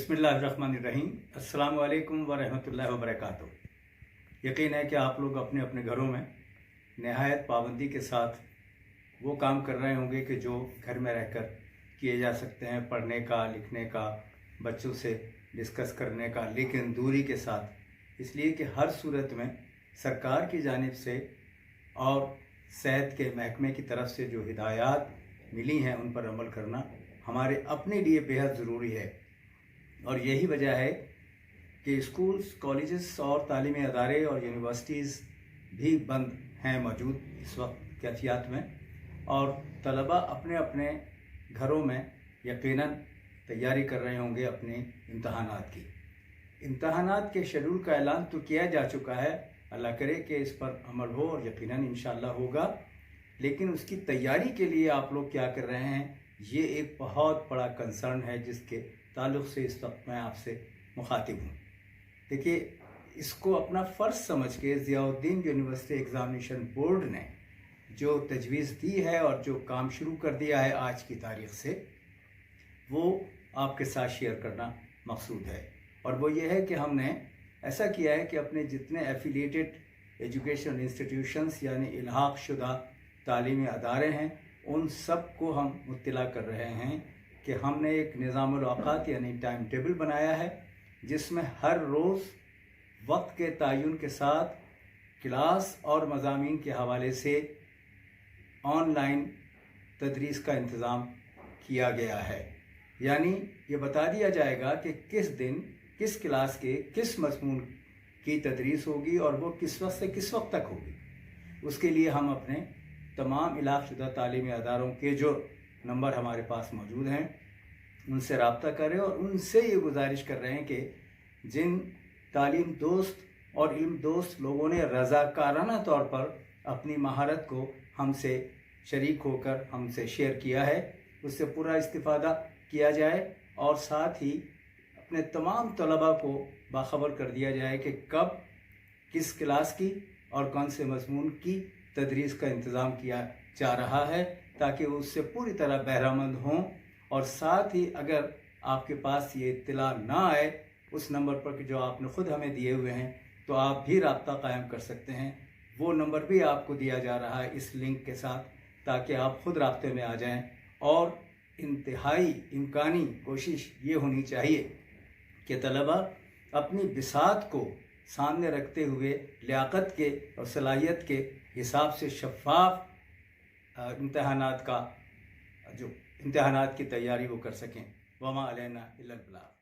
बिस्मिल्लाहिर्रहमानिर्रहीम। अस्सलाम वालेकुम व रहमतुल्लाहि व बरकातुहू। यकीन है कि आप लोग अपने अपने घरों में नहायत पाबंदी के साथ वो काम कर रहे होंगे कि जो घर में रहकर किए जा सकते हैं, पढ़ने का, लिखने का, बच्चों से डिस्कस करने का, लेकिन दूरी के साथ। इसलिए कि हर सूरत में सरकार की जानिब से और सेहत के महकमे की तरफ से जो हिदायत मिली हैं उन पर अमल करना हमारे अपने लिए बेहद ज़रूरी है। और यही वजह है कि स्कूल्स, कॉलेजेस और तालीमी अदारे और यूनिवर्सिटीज़ भी बंद हैं मौजूद इस वक्त कैफियत में, और तलबा अपने अपने घरों में यकीनन तैयारी कर रहे होंगे अपने इम्तहानात की। इम्तहानात के शेड्यूल का ऐलान तो किया जा चुका है, अल्लाह करे कि इस पर अमल हो और यकीनन इंशाअल्लाह होगा। लेकिन उसकी तैयारी के लिए आप लोग क्या कर रहे हैं, ये एक बहुत बड़ा कंसर्न है जिसके ताल्लुक़ से इस वक्त मैं आपसे मुखातिब हूँ। देखिए, इसको अपना फ़र्ज़ समझ के ज़ियाउद्दीन यूनिवर्सिटी एग्ज़ामिनेशन बोर्ड ने जो तजवीज़ दी है और जो काम शुरू कर दिया है आज की तारीख़ से, वो आपके साथ शेयर करना मकसूद है। और वो ये है कि हमने ऐसा किया है कि अपने जितने एफिलिएटेड एजुकेशन इंस्टीट्यूशंस यानी इल्हाक़ शुदा तालीमी अदारे हैं, उन सब को हम मुत्तला कर रहे हैं कि हमने एक निज़ामुल औक़ात यानी टाइम टेबल बनाया है, जिसमें हर रोज़ वक्त के तयन के साथ क्लास और मज़ामीन के हवाले से ऑनलाइन तदरीस का इंतज़ाम किया गया है। यानी ये बता दिया जाएगा कि किस दिन किस क्लास के किस मज़मून की तदरीस होगी और वो किस वक्त से किस वक्त तक होगी। उसके लिए हम अपने तमाम इलाक़ शुदा तालीमी अदारों के जो नंबर हमारे पास मौजूद हैं उनसे रब्ता करें और उनसे ये गुजारिश कर रहे हैं कि जिन तालीम दोस्त और इल्म दोस्त लोगों ने रज़ाकाराना तौर पर अपनी महारत को हमसे शरीक होकर हमसे शेयर किया है, उससे पूरा इस्तिफ़ादा किया जाए और साथ ही अपने तमाम तलबा को बाखबर कर दिया जाए कि कब किस क्लास की और कौन से मज़मून की तदरीस का इंतज़ाम किया जा रहा है, ताकि वो उससे पूरी तरह बहरामंद हों। और साथ ही अगर आपके पास ये इत्तला ना आए उस नंबर पर कि जो आपने ख़ुद हमें दिए हुए हैं, तो आप भी रब्ता कायम कर सकते हैं। वो नंबर भी आपको दिया जा रहा है इस लिंक के साथ, ताकि आप ख़ुद रब्ते में आ जाएं। और इंतहाई इम्कानी कोशिश ये होनी चाहिए कि तलबा अपनी बिसात को सामने रखते हुए लियाकत के और सलाहियत के हिसाब से शफ़ाफ इम्तहानात की तैयारी वो कर सकें। वमा अलैना इल्लल बलाग।